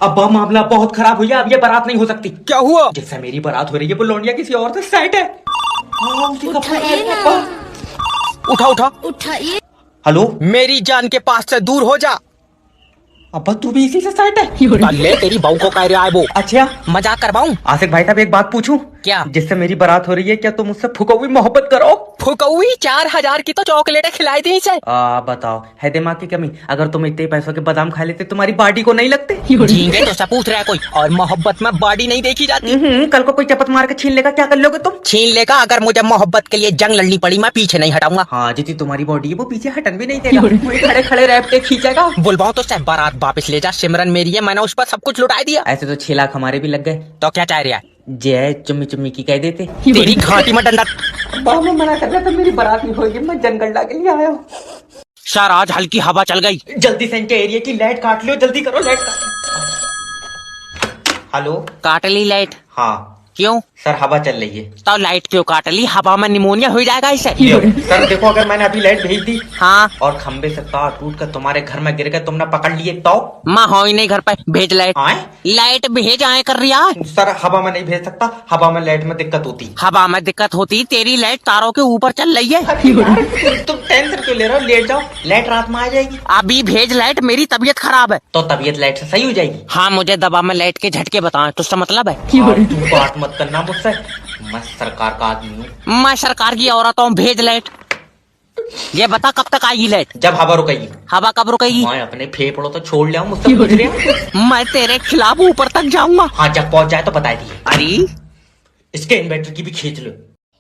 अब्बा मामला बहुत खराब हुआ, अब ये बारात नहीं हो सकती। क्या हुआ? जिससे मेरी बारात हो रही है वो लौंडिया किसी और से सेट है। उठाइए ना। उठा उठा। उठाइए। हेलो, मेरी जान के पास से दूर हो जा। अब्बा तू भी इसी से सेट है? ले तेरी बहू को कह रहा है वो। अच्छा मजाक करवाऊं? आसिफ भाई साहब एक बात पूछूं? क्या? जिससे मेरी बारात हो रही है, क्या तुम मुझसे फुकौई मोहब्बत करो? फुकौई 4000 की तो चॉकलेटें खिलाई थी इसे। बताओ, है दिमाग की कमी? अगर तुम इतने पैसों के बादाम खा लेते तुम्हारी बॉडी को नहीं लगते? झींगे तो सब पूछ रहा है कोई, और मोहब्बत में बॉडी नहीं देखी जाती। कल को कोई चपत मार के छीन लेगा, क्या कर लोगे तुम? छीन लेगा, अगर मुझे मोहब्बत के लिए जंग लड़नी पड़ी मैं पीछे नहीं हटाऊंगा। हाँ, जितनी तुम्हारी बॉडी है वो पीछे हटन भी नहीं देगा, वही खड़े खड़े रैपटे खींचेगा। बुलवाऊं तो सब बारात वापस ले जा, सिमरन मेरी है, मैंने उस पर सब कुछ लुटा दिया। ऐसे तो 6 लाख हमारे भी लग गए। तो क्या चाह रहा है? जय चुम्मी चुम्मी की कह देते। तेरी घाटी में डंडा। मैं मना कर रहा था, मेरी बारात नहीं होगी, मैं जंगल के लिए आया हूँ। सर आज हल्की हवा चल गई। जल्दी से इनके एरिया की लाइट काट लो, जल्दी करो लाइट काट। हेलो, काट ली लाइट? हाँ क्यों? सर हवा चल रही है। तो लाइट क्यों काट ली? हवा में निमोनिया हो जाएगा इसे। सर देखो, अगर मैंने अभी लाइट भेज दी हाँ, और खंबे से तार टूट कर तुम्हारे घर में गिर गए, तुमने पकड़ लिए तो? माँ हो ही नहीं घर पे, भेज लाइट। आए? लाइट भेज आए कर रही है। सर हवा में नहीं भेज सकता, हवा में लाइट में दिक्कत होती। हवा में दिक्कत होती? तेरी लाइट तारों के ऊपर चल रही है। तुम टेंशन क्यों ले रहे हो? लेट जाओ, लाइट रात में आ जाएगी। अभी भेज लाइट, मेरी तबीयत खराब है। तो तबीयत लाइट से सही हो जाएगी। हाँ, मुझे दबा में लाइट के झटके बताएं तो उसका मतलब है। तू बात मत करना मुझसे, मैं सरकार का आदमी हूँ। मैं सरकार की औरत हूँ, भेज लाइट। ये बता कब तक आएगी लाइट? जब हवा रुकेगी। हवा कब रुकेगी? मैं अपने फेफड़ों तो छोड़ लिया हूँ, मुझसे पूछ रहे हो? मैं तेरे खिलाफ ऊपर तक जाऊंगा। हाँ, जब पहुंच जाए तो बता दिए। अरे इसके इन्वर्टर की भी खींच लो।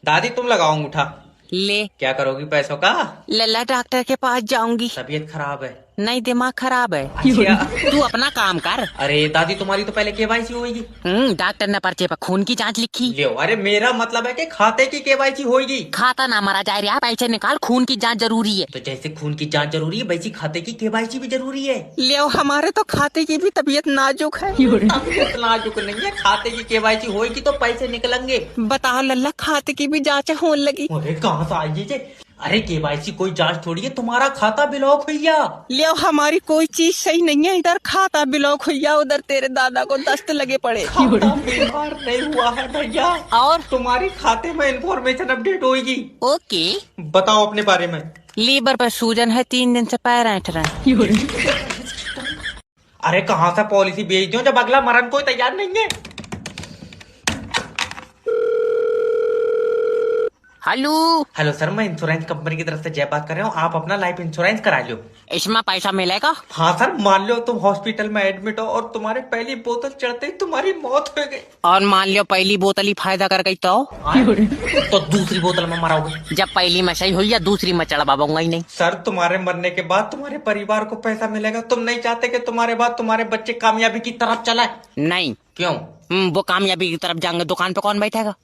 दादी तुम लगाओ अंगूठा। ले क्या करोगी पैसों का? लल्ला डॉक्टर के पास जाऊंगी। तबीयत खराब है। नहीं, दिमाग खराब है। अच्छा। तू अपना काम कर। अरे दादी तुम्हारी तो पहले केवाईसी होगी। डॉक्टर ने पर्चे पर खून की जांच लिखी। ले, अरे मेरा मतलब है कि खाते की केवाईसी होगी। खाता ना मरा जाए रहा, पैसे निकाल, खून की जांच जरूरी है। तो जैसे खून की जांच जरूरी है, वैसी खाते की केवाईसी भी जरूरी है। ले हमारे तो खाते की भी तबीयत नाजुक है। तबीयत नाजुक नहीं है, खाते की केवाईसी होगी तो पैसे निकलेंगे। बताओ लल्ला, खाते की भी जांच होने लगी। अरे कहाँ से आई ये? अरे केवाईसी कोई जांच थोड़ी है, तुम्हारा खाता ब्लॉक हुआ। ले हमारी कोई चीज सही नहीं है, इधर खाता ब्लॉक हुआ, उधर तेरे दादा को दस्त लगे पड़े। खाता बीमार नहीं हुआ है भैया, और तुम्हारे खाते में इंफॉर्मेशन अपडेट होगी। ओके। बताओ अपने बारे में। लीवर पर सूजन है, 3 दिन से पैर ऐंठ रहे हैं। अरे कहाँ से पॉलिसी बेच दो जब अगला मरण कोई तैयार नहीं है। हेलो। हेलो सर, मैं इंश्योरेंस कंपनी की तरफ से जय बात कर रहा हूँ। आप अपना लाइफ इंश्योरेंस करा लो। इसमें पैसा मिलेगा? हाँ सर, मान लो तुम हॉस्पिटल में एडमिट हो और तुम्हारी पहली बोतल चढ़ते ही तुम्हारी मौत हो गई। और मान लो पहली बोतल ही फायदा कर गई तो दूसरी बोतल में मराओगे? जब पहली में सही हुई या दूसरी में चढ़वाऊंगा ही नहीं। सर तुम्हारे मरने के बाद तुम्हारे परिवार को पैसा मिलेगा। तुम नहीं चाहते कि तुम्हारे बाद तुम्हारे बच्चे कामयाबी की तरफ चलाए? नहीं। क्यों? वो कामयाबी की तरफ जाएंगे, दुकान पे कौन बैठेगा?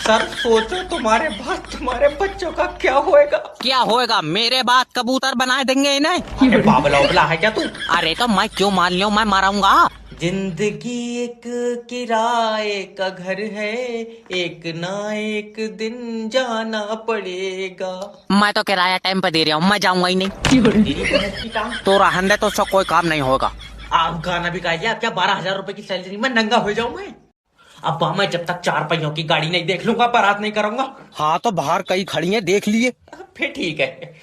सर सोचो तुम्हारे बाद तुम्हारे बच्चों का क्या होएगा? क्या होएगा? मेरे बाद कबूतर बना देंगे इन्हें। अरे बाबला उबला है क्या तू? अरे तो मैं क्यों मान लियो, मैं मारूंगा। जिंदगी एक किराए का घर है, एक ना एक दिन जाना पड़ेगा। मैं तो किराया टाइम पे दे रहा हूँ, मैं जाऊंगा ही नहीं। तो रहने दे, तो उसका कोई काम नहीं होगा। आप गाना भी गाइए। आप क्या 12,000 रुपए की सैलरी में नंगा हो जाऊं मैं? अब मैं जब तक 4 पहियों की गाड़ी नहीं देख लूंगा बारात नहीं करूंगा। हाँ तो बाहर कई खड़ी है, देख लिए। फिर ठीक है।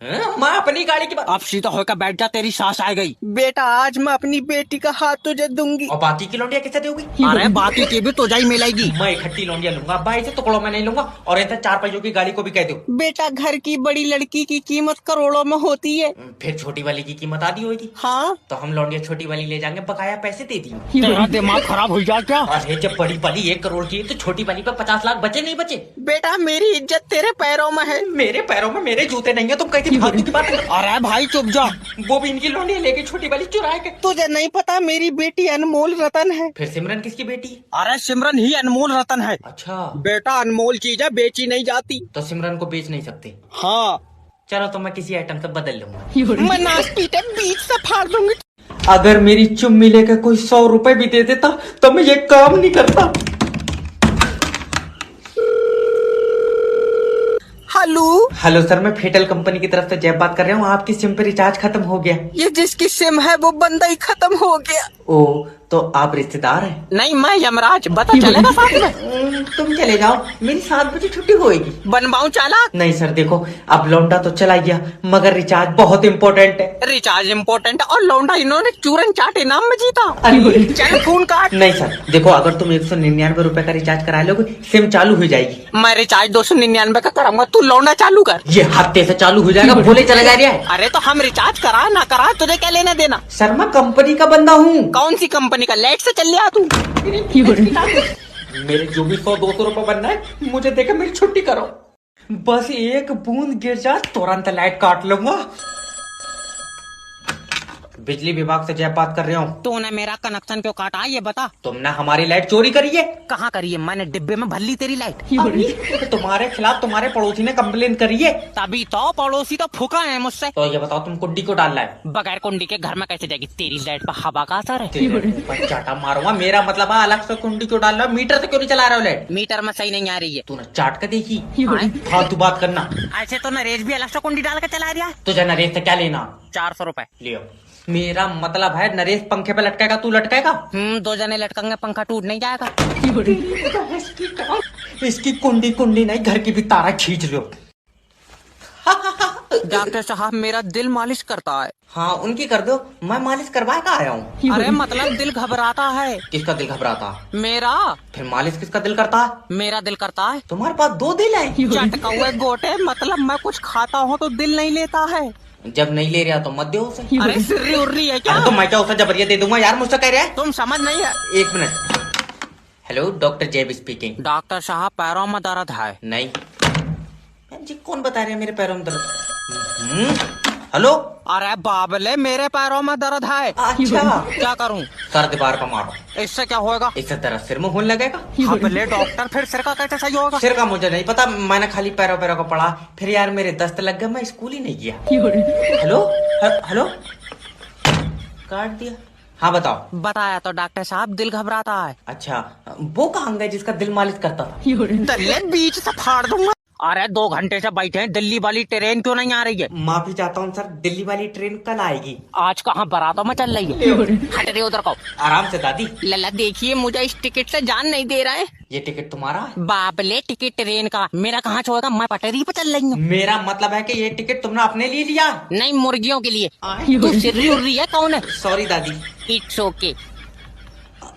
मैं अपनी गाड़ी की बात। अब सीधा होकर बैठ जा, तेरी सास आ गई। बेटा आज मैं अपनी बेटी का हाथ तुझे दूंगी। और बाकी की लौंडिया किसे दोगी? अरे बाकी की भी तुझे ही मिलेगी। मैं इकट्ठी लौंडिया लूंगा, भाई से टुकड़ों में नहीं लूंगा। और ऐसे 4 पहियों की गाड़ी को भी कह दो। बेटा घर की बड़ी लड़की की कीमत करोड़ों में होती है। फिर छोटी वाली की कीमत आधी होगी। हाँ तो हम लौंडिया छोटी वाली ले जाएंगे, बकाया पैसे दे दी। तेरा दिमाग खराब हो जाए क्या? अरे जब बड़ी वाली 1 करोड़ की है तो छोटी वाली पे 50 लाख बचे नहीं बचे? बेटा मेरी इज्जत तेरे पैरों में है। मेरे पैरों में मेरे जूते नहीं है, तुम कैसी फालतू की बात? अरे भाई चुप जा। वो भी इनकी लौंडिया लेके छोटी वाली चुराए के। तुझे नहीं पता मेरी बेटी अनमोल रतन है। फिर सिमरन किसकी बेटी? अरे सिमरन ही अनमोल रतन है। अच्छा, बेटा अनमोल चीज है, बेची नहीं जाती। तो सिमरन को बेच नहीं सकते? हाँ। चलो तो मैं किसी आइटम से बदल लूंगा। मैं नाच पीटे बीच से फाड़ दूंगी। अगर मेरी चुम्मी लेकर कोई 100 रुपए भी दे देता तो मैं ये काम नहीं करता। हेलो हेलो सर, मैं फेटल कंपनी की तरफ से जय बात कर रहा हूँ। आपकी सिम पे रिचार्ज खत्म हो गया। ये जिसकी सिम है वो बंदा ही खत्म हो गया। ओ, तो आप रिश्तेदार हैं? नहीं, मैं यमराज, पता चलेगा साथ में। तुम चले जाओ, मेरी 7 बजे छुट्टी होएगी। बनवाऊं चालाक? नहीं सर, देखो अब लौंडा तो चला गया मगर रिचार्ज बहुत इम्पोर्टेंट है। रिचार्ज इम्पोर्टेंट और लौंडा इन्होंने चूरन चाट इनाम में जीता। अरे चल फोन काट। नहीं सर, देखो अगर तुम 199 रुपए का रिचार्ज करा लोगे सिम चालू हो जाएगी। मैं रिचार्ज 299 का कराऊंगा, तू लौंडा चालू कर। ये हफ्ते से चालू हो जाएगा, बोले चला जा रहा है। अरे तो हम रिचार्ज करा ना करा तुझे क्या लेना देना? सर मैं कंपनी का बंदा हूँ। कौन सी कंपनी का? लेट से चल लिया तू। मेरे जो भी 100-200 रुपए बनना है मुझे देकर मेरी छुट्टी करो। बस एक बूंद गिर जा तुरंत लाइट काट लूंगा। बिजली विभाग से जय बात कर रहा हूँ। तूने मेरा कनेक्शन क्यों काटा ये बता? तुमने हमारी लाइट चोरी करी है। कहाँ करी है? मैंने डिब्बे में भर ली तेरी लाइट। तो तुम्हारे खिलाफ तुम्हारे पड़ोसी ने कंप्लेन करी है। तभी तो पड़ोसी तो फूका है मुझसे। तो ये बताओ तुम कुंडी को डालना है? बगैर कुंडी के घर में कैसे जाएगी? तेरी लाइट पर हवा का असर है। तेरे ऊपर चाटा मारूंगा। मेरा मतलब है अलग से कुंडी क्यों डाल रहा है? मीटर से क्यों नहीं चला रहा हो लाइट? मीटर में सही नहीं आ रही है। तूने चाट कर देखी? हाँ? फालतू बात करना। ऐसे तो नरेश भी अलग से कुंडी डाल के चला रहा है। तुझे नरेश से क्या लेना? 400 रुपए लियो। मेरा मतलब है नरेश पंखे पे लटकेगा, तू लटकेगा? 2 जने लटकेंगे, पंखा टूट नहीं जाएगा। इसकी कुंडी कुंडी नहीं, घर की भी तारा खींच लो। डॉक्टर साहब मेरा दिल मालिश करता है। हाँ उनकी कर दो, मैं मालिश करवा का आया हूँ। अरे मतलब दिल घबराता है। किसका दिल घबराता? मेरा। फिर मालिश किसका दिल करता है? मेरा दिल करता है। तुम्हारे पास 2 दिल है। चटका हुए गोटे, मतलब मैं कुछ खाता हूँ तो दिल नहीं लेता है। जब नहीं ले रहा तो मत दो उसे। अरे सिर्री उर्री है क्या? अरे तो मैं क्या उसे जबरिया दे दूंगा यार, मुझसे कह रहा है। तुम समझ नहीं है। 1 मिनट। हेलो डॉक्टर जेब स्पीकिंग। डॉक्टर साहब पैरों में दर्द है। नहीं जी, कौन बता रहे हैं मेरे पैरों में दर्द? हेलो। अरे बाबले मेरे पैरों में दर्द है। अच्छा क्या करूं? सर दीवार पर मारो। इससे क्या होगा? इससे दर्द सिर में होने लगेगा। बाबले डॉक्टर फिर सिर का कैसे सही होगा? सिर का मुझे नहीं पता, मैंने खाली पैरों को पढ़ा। फिर यार मेरे दस्त लग गए, मैं स्कूल ही नहीं गया। हेलो हेलो काट दिया। हाँ बताओ। बताया तो डॉक्टर साहब दिल घबराता है। अच्छा वो कहाँ गए जिसका दिल मालिश करता था? दल्ले बीच से फाड़ दूंगा। अरे 2 घंटे से बैठे हैं, दिल्ली वाली ट्रेन क्यों नहीं आ रही है? माफी चाहता हूँ सर, दिल्ली वाली ट्रेन कल आएगी। आज कहाँ बारातों में चल रही है? हट रही उधर को। आराम से दादी। लल्ला देखिए मुझे इस टिकट से जान नहीं दे रहा है। ये टिकट तुम्हारा है? बाबले टिकट ट्रेन का, मेरा कहाँ छोड़ेगा? मैं पटरी पे चल रही हूँ। मेरा मतलब है कि ये टिकट तुमने अपने लिए लिया? नहीं, मुर्गियों के लिए। तू सिर्री उर्री है? कौन है? सॉरी दादी। It's okay.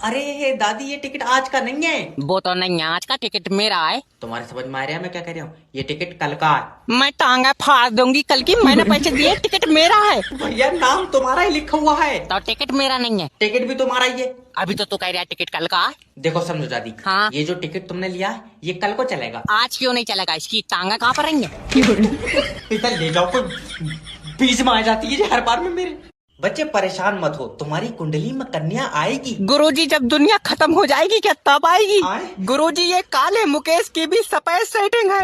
अरे दादी ये टिकट आज का नहीं है। वो तो नहीं है, आज का टिकट मेरा है। तुम्हारे समझ में आ रहा है मैं क्या कह रहा हूँ? ये टिकट कल का है। मैं टांगा फाड़ दूंगी कल की। मैंने पैसे दिए, टिकट मेरा है। भैया नाम तुम्हारा ही लिखा हुआ है। तो टिकट मेरा नहीं है। टिकट भी तुम्हारा ही है। अभी तो तू कह रहा है टिकट कल का है। देखो समझो दादी। हाँ? ये जो टिकट तुमने लिया है ये कल को चलेगा। आज क्यों नहीं चलेगा? इसकी टांगा कहाँ पर रहेंगे? इधर ले जाओ, कोई बीच में आ जाती है हर बार में मेरे। बच्चे परेशान मत हो, तुम्हारी कुंडली में कन्या आएगी। गुरुजी जब दुनिया खत्म हो जाएगी क्या तब आएगी? आए? गुरुजी ये काले मुकेश की भी सफेद सेटिंग है।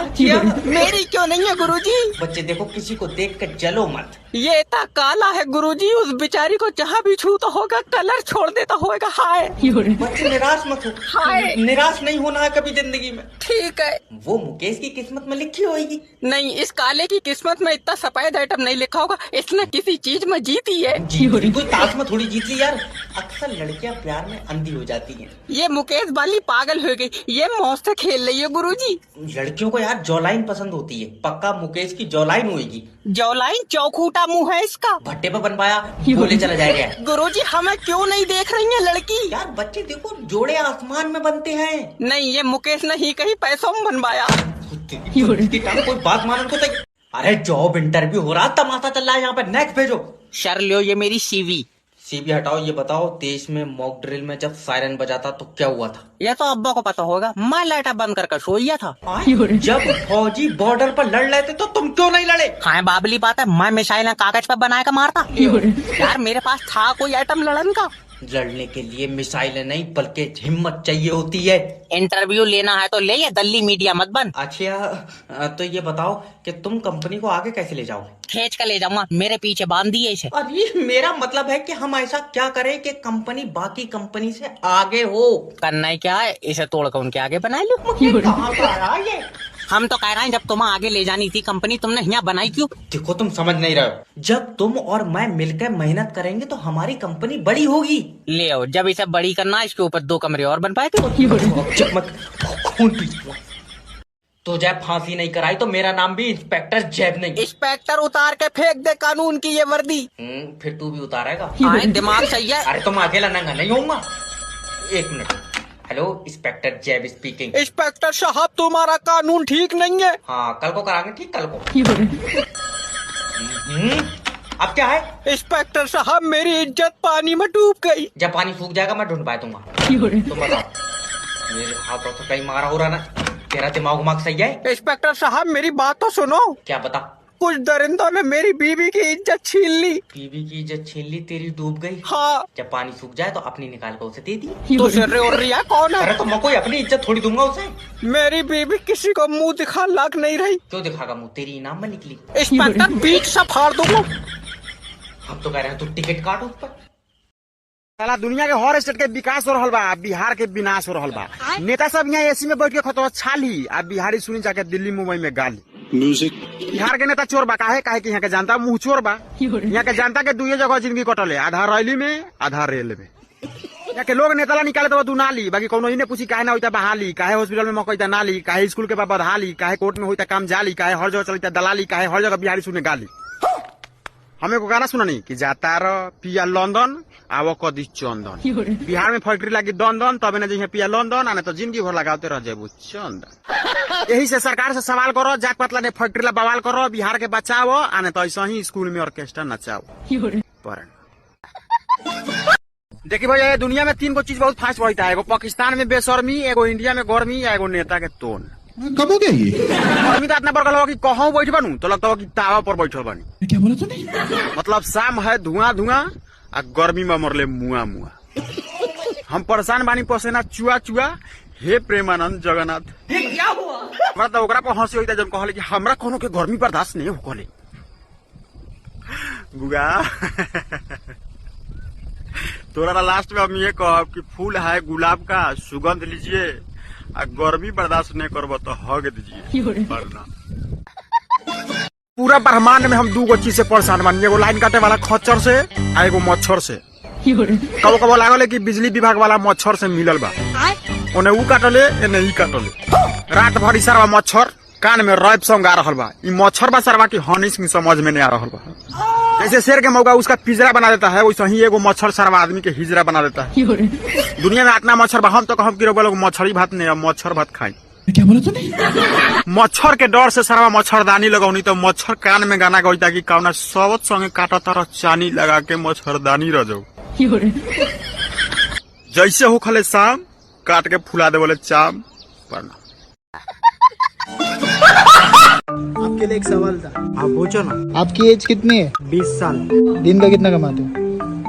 मेरी क्यों नहीं है गुरुजी? बच्चे देखो किसी को देख कर जलो मत। ये इतना काला है गुरुजी, उस बेचारी को जहाँ भी छूता होगा कलर छोड़ देता होगा। हाय बच्चे निराश मत हो। हाय। निराश नहीं होना है कभी जिंदगी में। ठीक है। वो मुकेश की किस्मत में लिखी होगी। नहीं, इस काले की किस्मत में इतना सफेद आइटम नहीं लिखा होगा। इसने किसी चीज में जीती है। जीती कोई ताश में थोड़ी जीत ली यार। अक्सर लड़कियां प्यार में अंधी हो जाती हैं। ये मुकेश वाली पागल हो गई, ये मौत से खेल रही है गुरुजी। लड़कियों को यार जॉलाइन पसंद होती है, पक्का मुकेश की जॉलाइन होगी। जौलाइन चौखूटा मुंह है इसका। भट्टे पे बनवाया बोले चला जाएगा। गुरुजी हमें क्यों नहीं देख रही है लड़की? यार बच्चे देखो जोड़े आसमान में बनते हैं। नहीं, ये मुकेश ने ही कहीं पैसों में बनवाया। कोई बात मानो को सही। अरे जॉब इंटरव्यू हो रहा, तमाशा चल रहा है यहाँ पे। नेक्स्ट भेजो। शर लियो ये मेरी सीवी। सीबी हटाओ। ये बताओ देश में मॉक ड्रिल में जब सायरन बजाता तो क्या हुआ था? ये तो अब्बा को पता होगा, मैं लाइटा बंद कर सो गया था। जब फौजी बॉर्डर पर लड़ रहे थे तो तुम क्यों नहीं लड़े? हाँ बाबली बात है, मैं मिसाइल कागज पर बना के मारता। यार मेरे पास था कोई आइटम लड़न का। लड़ने के लिए मिसाइलें नहीं बल्कि हिम्मत चाहिए होती है। इंटरव्यू लेना है तो ले, ये दल्ली मीडिया मत बन। अच्छा तो ये बताओ कि तुम कंपनी को आगे कैसे ले जाओगे? खींच कर ले जाऊंगा, मेरे पीछे बांध दिए इसे। अरे मेरा मतलब है कि हम ऐसा क्या करें कि कंपनी बाकी कंपनी से आगे हो। करना ही क्या है, इसे तोड़कर उनके आगे बना लो। कहाँ का आया ये? हम तो कह रहे हैं जब तुम आगे ले जानी थी कंपनी तुमने यहाँ बनाई क्यों? देखो तुम समझ नहीं रहे हो, जब तुम और मैं मिलकर मेहनत करेंगे तो हमारी कंपनी बड़ी होगी। ले आओ, जब इसे बड़ी करना इसके ऊपर 2 कमरे और बन पाए थे। जब मत खून पी तो जब फांसी नहीं कराई तो मेरा नाम भी इंस्पेक्टर जैब नहीं। इंस्पेक्टर उतार के फेंक दे कानून की ये वर्दी। फिर तू भी उतारेगा? हाँ, दिमाग सही है। अरे तुम अकेला नंगा नहीं होऊंगा। 1 मिनट। हेलो, इंस्पेक्टर जैब स्पीकिंग। इंस्पेक्टर साहब तुम्हारा कानून ठीक नहीं है। हाँ, कल को कराएंगे ठीक, कल को। अब क्या है? इंस्पेक्टर साहब मेरी इज्जत पानी में डूब गई। जब पानी सूख जाएगा मैं ढूंढ पाया दूंगा। तुम बताओ, मेरे हाथों तो कहीं मारा हो रहा ना, तेरा दिमाग सही है? इंस्पेक्टर साहब मेरी बात तो सुनो। क्या बता? कुछ दरिंदों ने मेरी बीवी की इज्जत छीन ली। बीवी की इज्जत छीन ली, तेरी डूब गई। हाँ। जब पानी सूख जाए तो अपनी निकाल कर उसे दे दी। तो सिर और रिया कौन है? अरे तो मैं कोई अपनी इज्जत थोड़ी दूंगा उसे। मेरी बीवी किसी को मुंह दिखा लायक नहीं रही। क्यों दिखागा मुंह? तेरी इनाम में निकली। इंस्पेक्टर बीच से फाड़ दूंगा। हम तो कह रहे हैं तू टिकट काट उस पर। साला दुनिया के हर स्टेट के विकास हो रहल बा, बिहार के विनाश हो रहल बा। नेता सब यहाँ एसी में बैठ के खतवा छाली, अब बिहारी सुनी जाके दिल्ली मुंबई में गाली। म्यूजिक बिहार के नेता चोर बा, काहे कि यहाँ के जनता मुंह चोर बा। यहाँ के जनता के 2 जगह जिंदगी कटल है, आधा रैली में आधा रेल में। यहाँ के लोग नेता निकाले तो दुनाली, बाकी कोनो इन्हें पूछी काहे ना होता बहाली, काहे हॉस्पिटल में मकईता नाली, काहे स्कूल के बाद बदहाली, काहे कोर्ट में होता काम जाली, काहे हर जगह चलता दलाली, काहे हर जगह बिहारी सुने गाली। हमें को गाना सुना नहीं कि जाता रह पिया लंदन आवो कदी चंदन। बिहार में फैक्ट्री लगी दन तब न जइहे पिया लंदन, आने तो जिंदगी भर लगाते रह जेबू चंदन। यही से सरकार से सवाल करो, जात पतला ने फैक्ट्री ला बवाल करो, बिहार के बचाओ, आने तो ऐसा ही स्कूल में ऑर्केस्ट्रा नचाओ। देखिए भैया, दुनिया में 3 गो चीज बहुत फास्ट बढ़ता है। एगो पाकिस्तान में बेशर्मी, एगो इंडिया में गर्मी, एगो नेता के तोन। कब हो गया ये? गर्मी तो इतना बड़का लगा कि कहूँ बैठ बनू तो लगता हो कि तावा पर बैठल बनी। क्या बोला तूने? मतलब शाम है धुआं धुआं आ गर्मी में मरले मुआ मुआ। हम परेशान बानी पसेना चुआ चुआ, हे प्रेमानंद जगन्नाथ। क्या हुआ? हमरा तो ओकरा पर हंसी होता जब कहले कि हमरा कोनो के गर्मी बर्दाश्त नहीं हो कहले। बुगा तोरा लास्ट में हम ये कहब कि फूल है गुलाब का, सुगंध लीजिए, आ गर्मी बर्दाश्त नहीं करबो तो हग दीजिए। पूरा ब्रह्मांड में हम 2 गो चीज से परेशान बानी, एगो लाइन काटे वाला खच्चर से आ एगो मच्छर से। कबो कबो लागल कि बिजली विभाग वाला मच्छर से मिलल बा, ओने ऊ काटले एने ई काटले। रात भर सरवा मच्छर कान में रैप सॉन्ग आ रहल बा। ई मच्छर बा सरवा की हनी सिंह समझ में नहीं आ रहल बा। जैसे शेर के मौका उसका पिंजरा बना देता है, वैसे ही एगो मच्छर सरवा आदमी के हिजरा बना देता है। दुनिया में इतना मच्छर बा, हम तो कहब कि लोग मच्छरी भात नहीं, मच्छर भात खाई। क्या बोला तूने? मच्छर के डर से सरवा मच्छरदानी लगौनी तो मच्छर कान में गाना गईता कि कौना सबत संगे काटा तारा चानी लगा के मच्छरदानी रह जाओ। जैसे हो खले शाम काट के फुला दे बोले चाम। आपके लिए एक सवाल था। आप पूछो ना। आपकी एज कितनी है? 20 साल। दिन का कितना कमाते हो?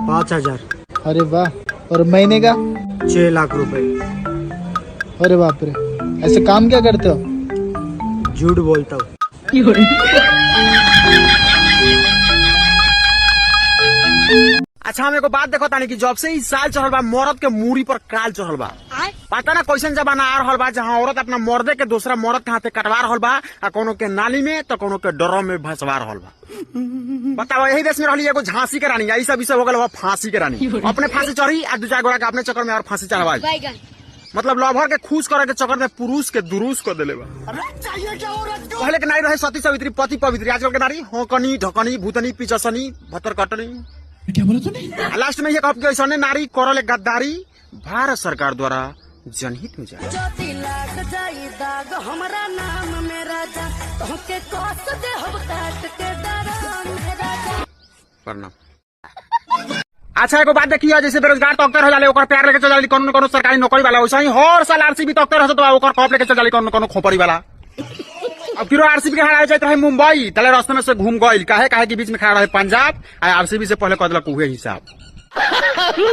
5000। अरे वाह। और महीने का? 6 लाख रुपए। अरे बाप रे, ऐसे काम क्या करते हो? झूठ बोलता हूँ। अच्छा हम एगो बात देखो तानी कि जब से इस साल चढ़ल बा मर्द के मूड़ी पर काल चढ़ल बा। पता ना कैसन जमाना आ रहल बा जहाँ औरत अपना मर्दे के दूसरा मर्द के हाथे कटवा रहल बा, आ कोनो के नाली में तो कोनो के ड्रम में भसवा रहल बा। बताओ, यही देश में रहली एगो झांसी के रानी, यही सब हो गल फांसी के रानी। अपने फांसी चढ़ी आ 2-4 गोरा के अपने चक्कर में और फांसी चढ़वाई। मतलब लवर के खुश करे के चक्कर में पुरुष के दुरुस कर देले बा। पहले के नारी रहे सती सावित्री पति पवित्री, आजकल के नारी होकनी ढकनी भूतनी पिचसनी भतर कटनी। क्या बोला तूने? लास्ट में ये कहब कि ऐसा नारी करले गद्दारी भारत सरकार द्वारा जनहित में जाए। प्रणाम। अच्छा एगो बात देखिए, जैसे बेरोजगार तो अक्सर हो जाले ओकर प्यार लेके चल जाली कोनो न कोनो सरकारी नौकरी वाला, वैसे ही हर साल आरसीबी तो अक्सर हो तो ओकर कप लेके चल जाली कोनो न कोनो खोपड़ी वाला। अब फिर आरसीबी के हार जाते रहे मुंबई, तले रास्ते में से घूम गई, काहे के बीच में खड़ा रहे पंजाब, आरसीबी से पहले कह दिलक उहे हिसाब।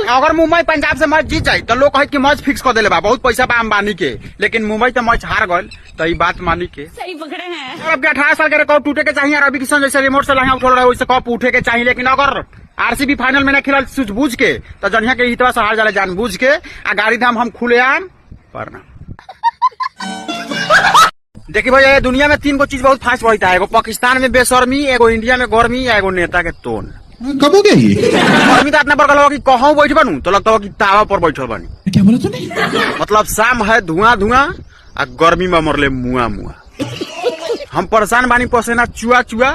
अगर मुंबई पंजाब से मैच जीत जाये तो लोग कहे कि मैच फिक्स कर दिले बा, बहुत पैसा बा अंबानी के, लेकिन मुंबई तो मैच हार गल तो ये बात मानी के सही पकड़े हैं। अब 18 साल के कप टूटे के चाहिए, रवि किशन जैसे रिमोट से लगा उठल रहे वैसे कप उठे के चाहिए। लेकिन अगर आरसीबी फाइनल में न खेल सूझबूझ के तो जनिया के हितवा से हार जाले जानबूझ के, आ गाड़ी धाम हम खुले आम। देखिए भैया ये दुनिया में 3 गो चीज बहुत फास्ट बढ़ता है, एगो पाकिस्तान में बेशर्मी, एगो इंडिया में गर्मी, एगो नेता के टोन। कब हो गया ये? गर्मी तो इतना बड़का कि कहूँ बैठ बनू तो लगता हो कि तावा पर बैठल बनी। क्या बोला तूने? मतलब शाम है धुआं धुआं आ गर्मी में मरले मुआ मुआ। हम परेशान बानी पसेना चुआ चुआ।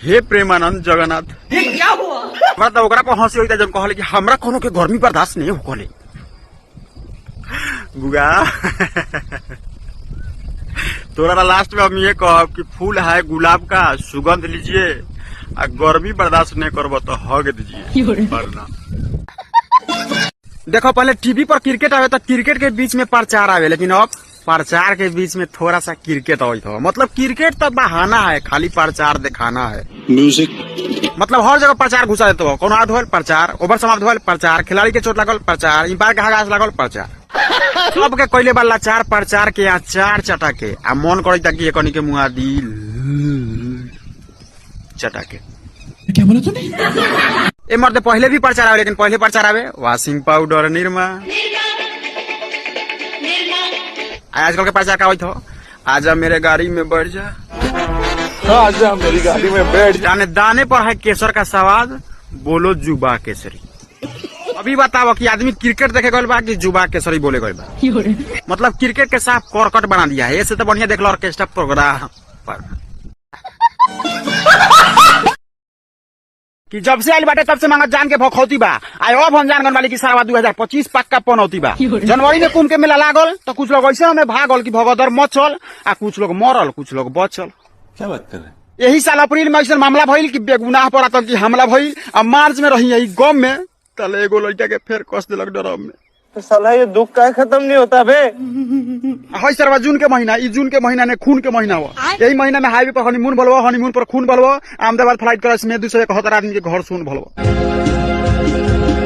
हे प्रेमानंद जगन्नाथ क्या हुआ? हमरा तो ओकरा पर हंसी होता जब कहले कि हमरा कोनो के गर्मी बर्दाश्त नहीं हो कहले। गुगा तोरा लास्ट में हम ये कहब कि फूल है गुलाब का, सुगंध लीजिए, आ गर्मी बर्दाश्त नहीं करबो तो हग दीजिए वरना। देखो पहले टीवी पर क्रिकेट आवे तो क्रिकेट के बीच में प्रचार आवे, लेकिन अब प्रचार के बीच में थोड़ा सा क्रिकेट आवत हो। मतलब क्रिकेट तो बहाना है, खाली प्रचार दिखाना है। म्यूजिक मतलब हर जगह प्रचार घुसा देते हो। कोनो आउट होल प्रचार, ओवर समाप्त होल प्रचार, खिलाड़ी के चोट लागल प्रचार, अंपायर के हगास लागल प्रचार। सब के कोयले वाला चार प्रचार के अचार चटा के आ मन करता कि एकनी के मुआ दिल चटा के। क्या बोला तूने? ए मर्दे पहले भी प्रचार आवे, लेकिन पहले प्रचार आवे वॉशिंग पाउडर निरमा। आजकल के प्रचार का होता हो, आजा मेरे गाड़ी में बैठ जा, आजा मेरी गाड़ी में बैठ जा। दाने पर है केसर का स्वाद, बोलो जुबा केसरी। अभी बताओ कि आदमी क्रिकेट देखे गल बा कि जुबा केसरी बोले गल बा। मतलब क्रिकेट के साथ करकट बना दिया है। ऐसे तो बढ़िया देख लो ऑर्केस्ट्रा प्रोग्राम पर कि जब से आइल बाटे तब से मांगत जान के भखौती बा। आयो अब हम जान गन वाली की सारा 2025 पक्का पनौती बा। जनवरी में कुंभ के मेला लागल तो कुछ लोग ऐसे हमें भागल कि भगदड़ मचल, आ कुछ लोग मरल, कुछ लोग बचल। क्या बात कर रहे हैं? यही साल अप्रैल में ऐसा मामला भइल कि बेगुनाह पर आतंकी हमला भइल। अब मार्च में रही यही गम में तले एगो लड़का के फिर कस देलक ड्रम में। तो साला ये दुख का खत्म नहीं होता बे। हाय सरवा जून के महीना, ई जून के महीना ने खून के महीना हुआ। यही महीना में हाईवे पर हनीमून भलवा, हनीमून पर खून भलवा। अहमदाबाद फ्लाइट क्रैश में 271 आदमी के घर सुन भलवा।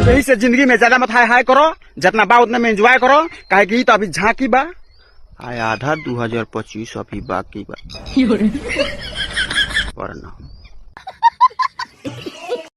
यही से जिंदगी में ज्यादा मत हाय करो, जितना बा उतने में एंजॉय करो, काहे कि तो अभी झांकी बा। आया आधा 2025 अभी बाकी बा वरना